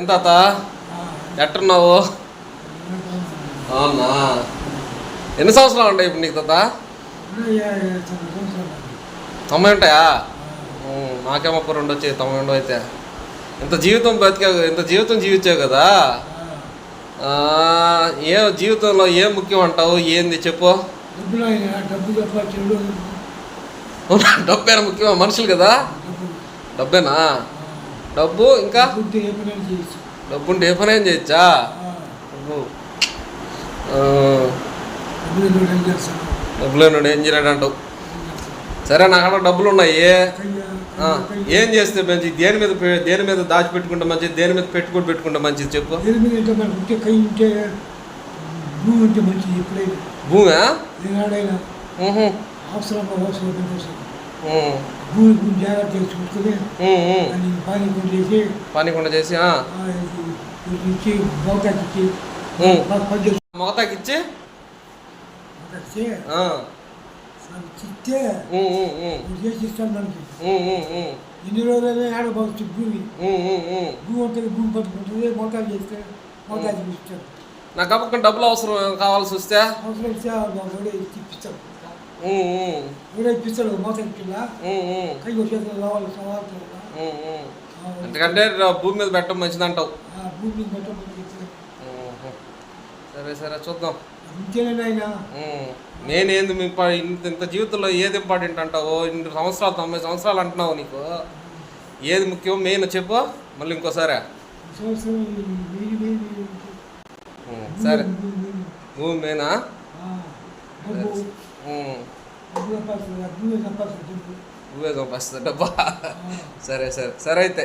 ఏం తాత ఎట్టున్నావు? అవునా, ఎన్ని సంవత్సరాలు ఉంటాయి ఇప్పుడు నీకు తాత? 90 ఉంటాయా? నాకేమో 2 వచ్చాయి. 92 అయితే ఇంత జీవితం బతికావు, ఇంత జీవితం జీవించావు కదా. ఏ జీవితంలో ఏం ముఖ్యం అంటావు? ఏంది చెప్పు. డబ్బేనా ముఖ్యమా? మనుషులు కదా, డబ్బేనా? డబ్బు ఇంకా డబ్బుంటే ఏ పని ఏం చేయొచ్చా? డబ్బులు ఏం చేయలేడంటావు. సరే, నాకు డబ్బులు ఉన్నాయి. ఏం చేస్తే మంచిది? దేని మీద దాచిపెట్టుకుంటే మంచిది? దేని మీద పెట్టుకుంటే మంచిది చెప్పు. భూమి పానీకుండా చేసి మొగతాకిచ్చి ఎన్ని రోజులైనా ఆడబోవచ్చు. భూమి ఉంటుంది, భూమి పట్టుకుంటుంది. మోతాదు చేస్తే మోతాదు ఇస్తాడు. నాకు అప్పుడు డబ్బులు అవసరం కావాల్సి వస్తే ఇప్పిస్తాడు. ఇప్పిస్తాడు మోతాదు కింద కై వచ్చేది రావాలి సవాలు. ఎందుకంటే భూమి మీద పెట్టడం మంచిది అంటావు. భూమి మీద పెట్టడం మంచిది. సరే సరే, చూద్దాం. ఇంకేనా నేనేంది ఇంత జీవితంలో ఏది ఇంపార్టెంట్ అంటావు? 2 సంవత్సరాలు 90 సంవత్సరాలు అంటున్నావు. నీకు ఏది ముఖ్యం మెయిన్ చెప్పు మళ్ళీ ఇంకోసారి. సరే, భూమి మెయినా? నువ్వే సంపాదిస్తుంది డబ్బా. సరే సరే సరే అయితే